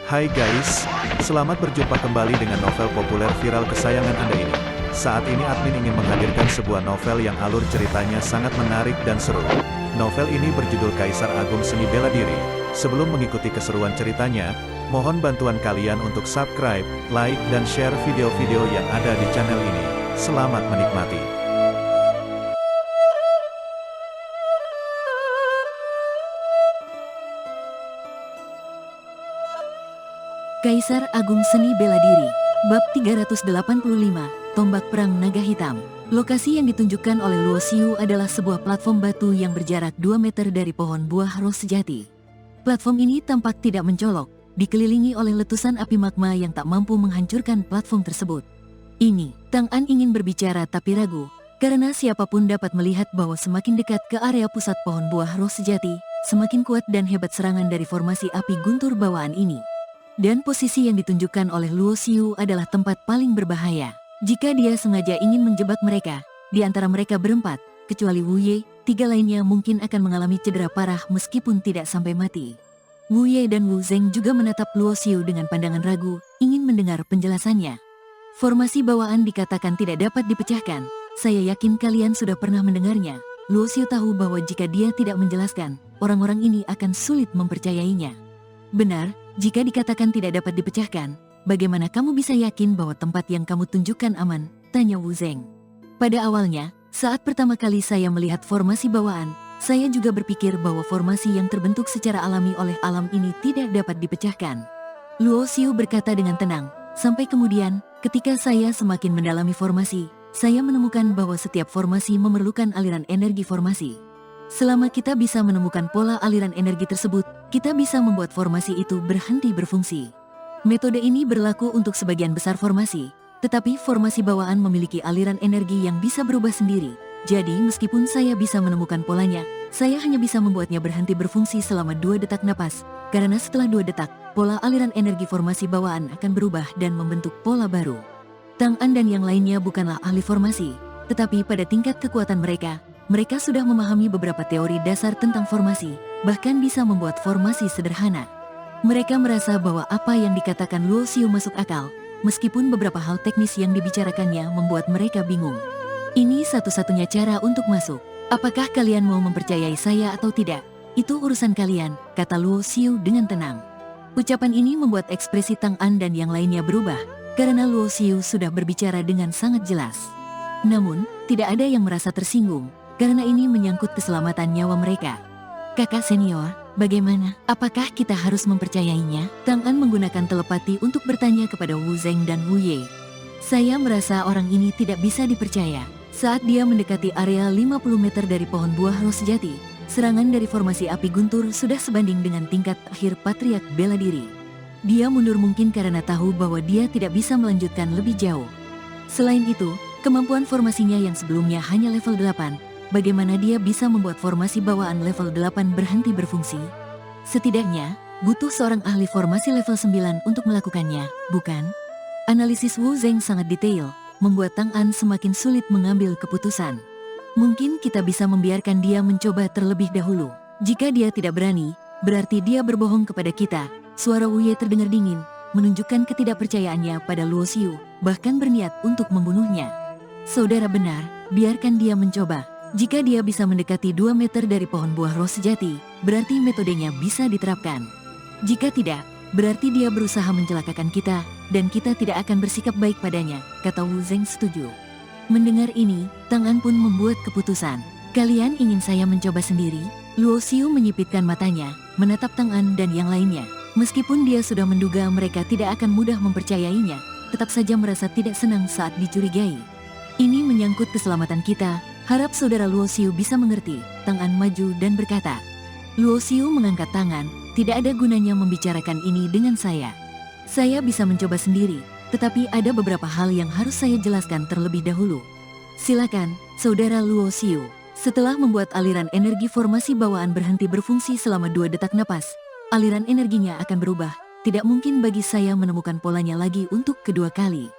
Hai guys, selamat berjumpa kembali dengan novel populer viral kesayangan Anda ini. Saat ini admin ingin menghadirkan sebuah novel yang alur ceritanya sangat menarik dan seru. Novel ini berjudul Kaisar Agung Seni Bela Diri. Sebelum mengikuti keseruan ceritanya, mohon bantuan kalian untuk subscribe, like, dan share video-video yang ada di channel ini. Selamat menikmati. Kaisar Agung Seni Bela Diri, Bab 385, Tombak Perang Naga Hitam. Lokasi yang ditunjukkan oleh Luo Xiu adalah sebuah platform batu yang berjarak 2 meter dari pohon buah roh sejati. Platform ini tampak tidak mencolok, dikelilingi oleh letusan api magma yang tak mampu menghancurkan platform tersebut. Ini, Tang An ingin berbicara tapi ragu, karena siapapun dapat melihat bahwa semakin dekat ke area pusat pohon buah roh sejati, semakin kuat dan hebat serangan dari formasi api guntur bawaan ini. Dan posisi yang ditunjukkan oleh Luo Xiu adalah tempat paling berbahaya. Jika dia sengaja ingin menjebak mereka, di antara mereka berempat, kecuali Wu Ye, 3 lainnya mungkin akan mengalami cedera parah meskipun tidak sampai mati. Wu Ye dan Wu Zeng juga menatap Luo Xiu dengan pandangan ragu, ingin mendengar penjelasannya. Formasi bawaan dikatakan tidak dapat dipecahkan. Saya yakin kalian sudah pernah mendengarnya. Luo Xiu tahu bahwa jika dia tidak menjelaskan, orang-orang ini akan sulit mempercayainya. Benar, jika dikatakan tidak dapat dipecahkan, bagaimana kamu bisa yakin bahwa tempat yang kamu tunjukkan aman? Tanya Wu Zeng. Pada awalnya, saat pertama kali saya melihat formasi bawaan, saya juga berpikir bahwa formasi yang terbentuk secara alami oleh alam ini tidak dapat dipecahkan. Luo Xiu berkata dengan tenang, sampai kemudian, ketika saya semakin mendalami formasi, saya menemukan bahwa setiap formasi memerlukan aliran energi formasi. Selama kita bisa menemukan pola aliran energi tersebut, kita bisa membuat formasi itu berhenti berfungsi. Metode ini berlaku untuk sebagian besar formasi, tetapi formasi bawaan memiliki aliran energi yang bisa berubah sendiri. Jadi meskipun saya bisa menemukan polanya, saya hanya bisa membuatnya berhenti berfungsi selama 2 detak napas, karena setelah 2 detak, pola aliran energi formasi bawaan akan berubah dan membentuk pola baru. Tang An dan yang lainnya bukanlah ahli formasi, tetapi pada tingkat kekuatan mereka sudah memahami beberapa teori dasar tentang formasi, bahkan bisa membuat formasi sederhana. Mereka merasa bahwa apa yang dikatakan Luo Xiu masuk akal, meskipun beberapa hal teknis yang dibicarakannya membuat mereka bingung. Ini satu-satunya cara untuk masuk. Apakah kalian mau mempercayai saya atau tidak? Itu urusan kalian, kata Luo Xiu dengan tenang. Ucapan ini membuat ekspresi Tang An dan yang lainnya berubah, karena Luo Xiu sudah berbicara dengan sangat jelas. Namun, tidak ada yang merasa tersinggung, karena ini menyangkut keselamatan nyawa mereka. Kakak senior, bagaimana? Apakah kita harus mempercayainya? Tang An menggunakan telepati untuk bertanya kepada Wu Zeng dan Wu Ye. Saya merasa orang ini tidak bisa dipercaya. Saat dia mendekati area 50 meter dari pohon buah roh sejati, serangan dari formasi api guntur sudah sebanding dengan tingkat akhir Patriark Bela Diri. Dia mundur mungkin karena tahu bahwa dia tidak bisa melanjutkan lebih jauh. Selain itu, kemampuan formasinya yang sebelumnya hanya level 8, bagaimana dia bisa membuat formasi bawaan level 8 berhenti berfungsi? Setidaknya, butuh seorang ahli formasi level 9 untuk melakukannya, bukan? Analisis Wu Zeng sangat detail, membuat Tang An semakin sulit mengambil keputusan. Mungkin kita bisa membiarkan dia mencoba terlebih dahulu. Jika dia tidak berani, berarti dia berbohong kepada kita. Suara Wu Ye terdengar dingin, menunjukkan ketidakpercayaannya pada Luo Xiu, bahkan berniat untuk membunuhnya. Saudara benar, biarkan dia mencoba. Jika dia bisa mendekati 2 meter dari pohon buah roh sejati, berarti metodenya bisa diterapkan. Jika tidak, berarti dia berusaha mencelakakan kita, dan kita tidak akan bersikap baik padanya, kata Wu Zeng setuju. Mendengar ini, Tang An pun membuat keputusan. Kalian ingin saya mencoba sendiri? Luo Xiu menyipitkan matanya, menatap Tang An dan yang lainnya. Meskipun dia sudah menduga mereka tidak akan mudah mempercayainya, tetap saja merasa tidak senang saat dicurigai. Ini menyangkut keselamatan kita. Harap saudara Luo Xiu bisa mengerti. Tang An maju dan berkata. Luo Xiu mengangkat tangan, tidak ada gunanya membicarakan ini dengan saya. Saya bisa mencoba sendiri, tetapi ada beberapa hal yang harus saya jelaskan terlebih dahulu. Silakan, saudara Luo Xiu. Setelah membuat aliran energi formasi bawaan berhenti berfungsi selama 2 detak napas, aliran energinya akan berubah. Tidak mungkin bagi saya menemukan polanya lagi untuk kedua kali.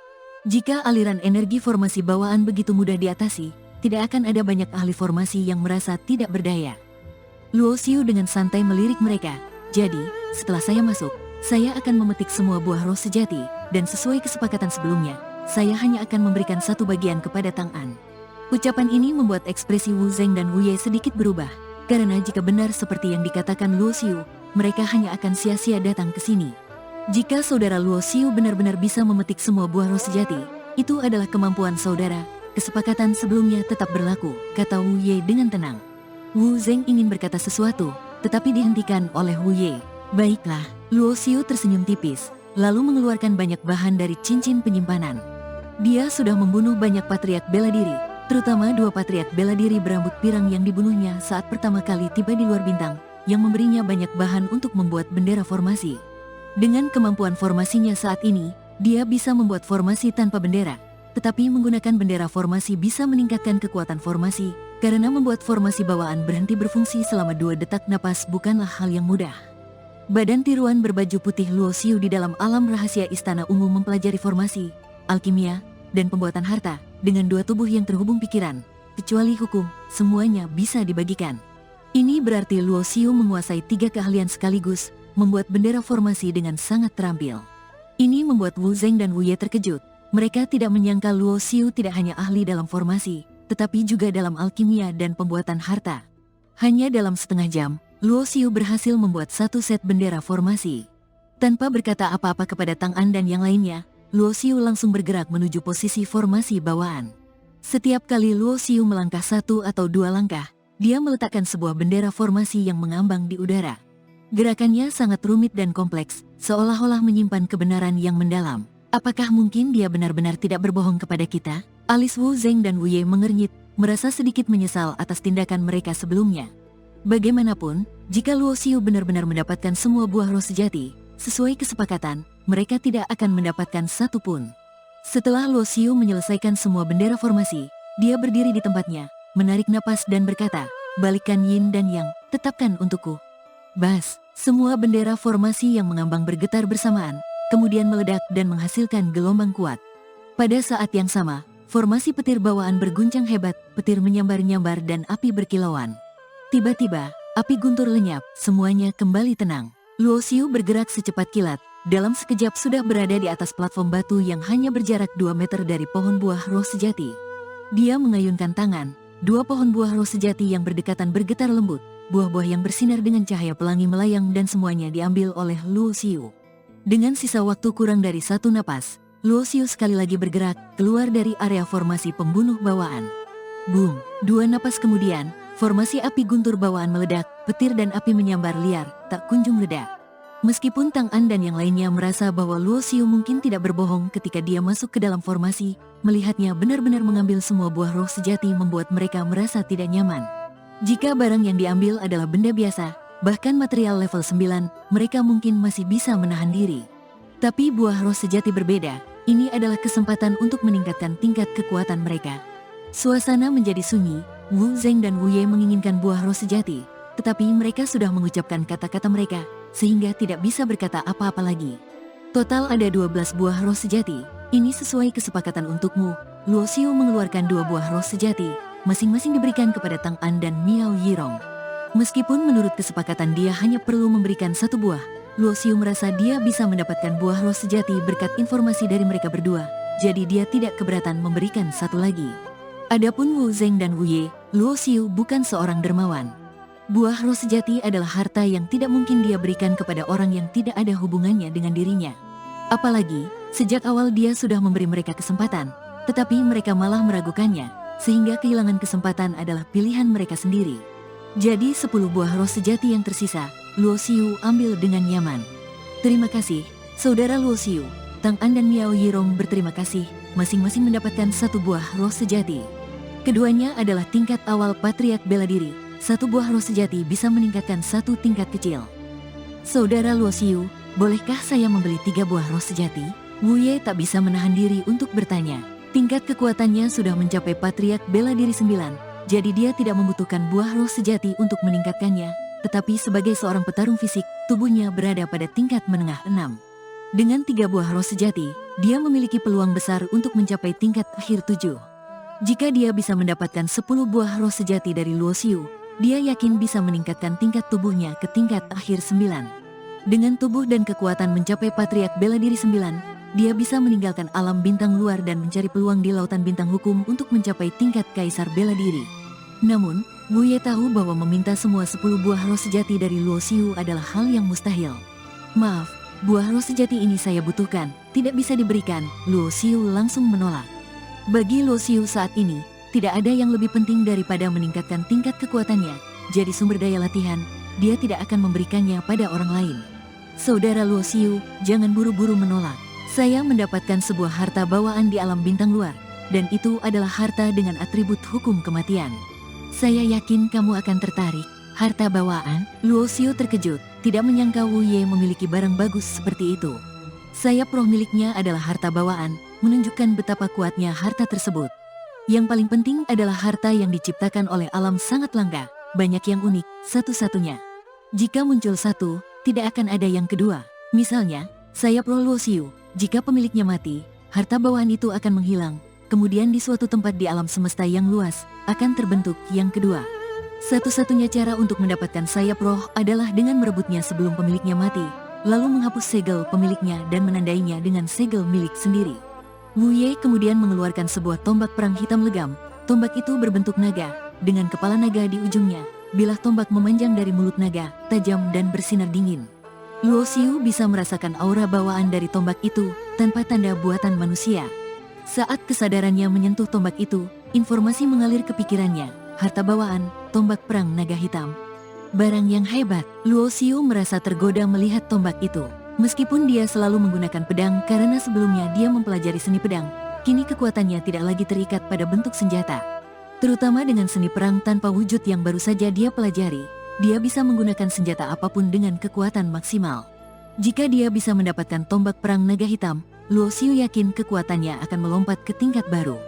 Jika aliran energi formasi bawaan begitu mudah diatasi, tidak akan ada banyak ahli formasi yang merasa tidak berdaya. Luo Xiu dengan santai melirik mereka. Jadi, setelah saya masuk, saya akan memetik semua buah roh sejati, dan sesuai kesepakatan sebelumnya, saya hanya akan memberikan satu bagian kepada Tang An. Ucapan ini membuat ekspresi Wu Zeng dan Wu Ye sedikit berubah, karena jika benar seperti yang dikatakan Luo Xiu, mereka hanya akan sia-sia datang ke sini. Jika saudara Luo Xiu benar-benar bisa memetik semua buah roh sejati, itu adalah kemampuan saudara, kesepakatan sebelumnya tetap berlaku, kata Wu Ye dengan tenang. Wu Zeng ingin berkata sesuatu, tetapi dihentikan oleh Wu Ye. Baiklah, Luo Xiu tersenyum tipis, lalu mengeluarkan banyak bahan dari cincin penyimpanan. Dia sudah membunuh banyak patriark bela diri, terutama 2 patriark bela diri berambut pirang yang dibunuhnya saat pertama kali tiba di luar bintang, yang memberinya banyak bahan untuk membuat bendera formasi. Dengan kemampuan formasinya saat ini, dia bisa membuat formasi tanpa bendera, tetapi menggunakan bendera formasi bisa meningkatkan kekuatan formasi, karena membuat formasi bawaan berhenti berfungsi selama 2 detak napas bukanlah hal yang mudah. Badan tiruan berbaju putih Luo Xiu di dalam alam rahasia Istana Ungu mempelajari formasi, alkimia, dan pembuatan harta, dengan 2 tubuh yang terhubung pikiran, kecuali hukum, semuanya bisa dibagikan. Ini berarti Luo Xiu menguasai 3 keahlian sekaligus, membuat bendera formasi dengan sangat terampil. Ini membuat Wu Zeng dan Wu Ye terkejut. Mereka tidak menyangka Luo Xiu tidak hanya ahli dalam formasi, tetapi juga dalam alkimia dan pembuatan harta. Hanya dalam setengah jam, Luo Xiu berhasil membuat 1 set bendera formasi. Tanpa berkata apa-apa kepada Tang An dan yang lainnya, Luo Xiu langsung bergerak menuju posisi formasi bawaan. Setiap kali Luo Xiu melangkah 1 atau 2 langkah, dia meletakkan sebuah bendera formasi yang mengambang di udara. Gerakannya sangat rumit dan kompleks, seolah-olah menyimpan kebenaran yang mendalam. Apakah mungkin dia benar-benar tidak berbohong kepada kita? Alis Wu Zeng dan Wu Ye mengernyit, merasa sedikit menyesal atas tindakan mereka sebelumnya. Bagaimanapun, jika Luo Xiu benar-benar mendapatkan semua buah roh sejati, sesuai kesepakatan, mereka tidak akan mendapatkan satu pun. Setelah Luo Xiu menyelesaikan semua bendera formasi, dia berdiri di tempatnya, menarik napas dan berkata, "Balikkan yin dan yang, tetapkan untukku." Bas, semua bendera formasi yang mengambang bergetar bersamaan, kemudian meledak dan menghasilkan gelombang kuat. Pada saat yang sama, formasi petir bawaan berguncang hebat, petir menyambar-nyambar dan api berkilauan. Tiba-tiba, api guntur lenyap, semuanya kembali tenang. Luo Xiu bergerak secepat kilat, dalam sekejap sudah berada di atas platform batu yang hanya berjarak 2 meter dari pohon buah roh sejati. Dia mengayunkan tangan, 2 pohon buah roh sejati yang berdekatan bergetar lembut, buah-buah yang bersinar dengan cahaya pelangi melayang dan semuanya diambil oleh Luo Xiu. Dengan sisa waktu kurang dari 1 napas, Luo Xiu sekali lagi bergerak, keluar dari area formasi pembunuh bawaan. Boom! 2 napas kemudian, formasi api guntur bawaan meledak, petir dan api menyambar liar, tak kunjung reda. Meskipun Tang An dan yang lainnya merasa bahwa Luo Xiu mungkin tidak berbohong ketika dia masuk ke dalam formasi, melihatnya benar-benar mengambil semua buah roh sejati membuat mereka merasa tidak nyaman. Jika barang yang diambil adalah benda biasa, bahkan material level 9, mereka mungkin masih bisa menahan diri. Tapi buah roh sejati berbeda, ini adalah kesempatan untuk meningkatkan tingkat kekuatan mereka. Suasana menjadi sunyi, Wu Zeng dan Wu Ye menginginkan buah roh sejati, tetapi mereka sudah mengucapkan kata-kata mereka, sehingga tidak bisa berkata apa-apa lagi. Total ada 12 buah roh sejati, ini sesuai kesepakatan untukmu. Luo Xiu mengeluarkan 2 buah roh sejati, masing-masing diberikan kepada Tang An dan Miao Yirong. Meskipun menurut kesepakatan dia hanya perlu memberikan 1 buah, Luo Xiu merasa dia bisa mendapatkan buah roh sejati berkat informasi dari mereka berdua, jadi dia tidak keberatan memberikan 1 lagi. Adapun Wu Zeng dan Wu Ye, Luo Xiu bukan seorang dermawan. Buah roh sejati adalah harta yang tidak mungkin dia berikan kepada orang yang tidak ada hubungannya dengan dirinya. Apalagi, sejak awal dia sudah memberi mereka kesempatan, tetapi mereka malah meragukannya, sehingga kehilangan kesempatan adalah pilihan mereka sendiri. Jadi 10 buah roh sejati yang tersisa, Luo Xiu ambil dengan nyaman. Terima kasih, saudara Luo Xiu. Tang An dan Miao Yirong berterima kasih, masing-masing mendapatkan 1 buah roh sejati. Keduanya adalah tingkat awal patriark bela diri. 1 buah roh sejati bisa meningkatkan 1 tingkat kecil. Saudara Luo Xiu, bolehkah saya membeli 3 buah roh sejati? Wu Ye tak bisa menahan diri untuk bertanya. Tingkat kekuatannya sudah mencapai patriark bela diri 9, jadi dia tidak membutuhkan buah roh sejati untuk meningkatkannya, tetapi sebagai seorang petarung fisik, tubuhnya berada pada tingkat menengah 6. Dengan 3 buah roh sejati, dia memiliki peluang besar untuk mencapai tingkat akhir 7. Jika dia bisa mendapatkan 10 buah roh sejati dari Luo Xiu, dia yakin bisa meningkatkan tingkat tubuhnya ke tingkat akhir 9. Dengan tubuh dan kekuatan mencapai Patriark Bela Diri 9, dia bisa meninggalkan alam bintang luar dan mencari peluang di lautan bintang hukum untuk mencapai tingkat Kaisar Bela Diri. Namun, Wu Ye tahu bahwa meminta semua 10 buah roh sejati dari Luo Xiu adalah hal yang mustahil. Maaf, buah roh sejati ini saya butuhkan, tidak bisa diberikan, Luo Xiu langsung menolak. Bagi Luo Xiu saat ini, tidak ada yang lebih penting daripada meningkatkan tingkat kekuatannya, jadi sumber daya latihan, dia tidak akan memberikannya pada orang lain. Saudara Luo Xiu, jangan buru-buru menolak. Saya mendapatkan sebuah harta bawaan di alam bintang luar, dan itu adalah harta dengan atribut hukum kematian. Saya yakin kamu akan tertarik. Harta bawaan? Luo Xiu terkejut, tidak menyangka Wu Ye memiliki barang bagus seperti itu. Sayap roh miliknya adalah harta bawaan, menunjukkan betapa kuatnya harta tersebut. Yang paling penting adalah harta yang diciptakan oleh alam sangat langka, banyak yang unik, satu-satunya. Jika muncul satu, tidak akan ada yang kedua. Misalnya, sayap roh Luo Xiu. Jika pemiliknya mati, harta bawaan itu akan menghilang, kemudian di suatu tempat di alam semesta yang luas, akan terbentuk yang kedua. Satu-satunya cara untuk mendapatkan sayap roh adalah dengan merebutnya sebelum pemiliknya mati, lalu menghapus segel pemiliknya dan menandainya dengan segel milik sendiri. Wu Ye kemudian mengeluarkan sebuah tombak perang hitam legam. Tombak itu berbentuk naga, dengan kepala naga di ujungnya. Bilah tombak memanjang dari mulut naga, tajam dan bersinar dingin. Luo Xiu bisa merasakan aura bawaan dari tombak itu, tanpa tanda buatan manusia. Saat kesadarannya menyentuh tombak itu, informasi mengalir ke pikirannya, harta bawaan, tombak perang naga hitam. Barang yang hebat, Luo Xiu merasa tergoda melihat tombak itu. Meskipun dia selalu menggunakan pedang karena sebelumnya dia mempelajari seni pedang, kini kekuatannya tidak lagi terikat pada bentuk senjata. Terutama dengan seni perang tanpa wujud yang baru saja dia pelajari. Dia bisa menggunakan senjata apapun dengan kekuatan maksimal. Jika dia bisa mendapatkan tombak perang naga hitam, Luo Xiu yakin kekuatannya akan melompat ke tingkat baru.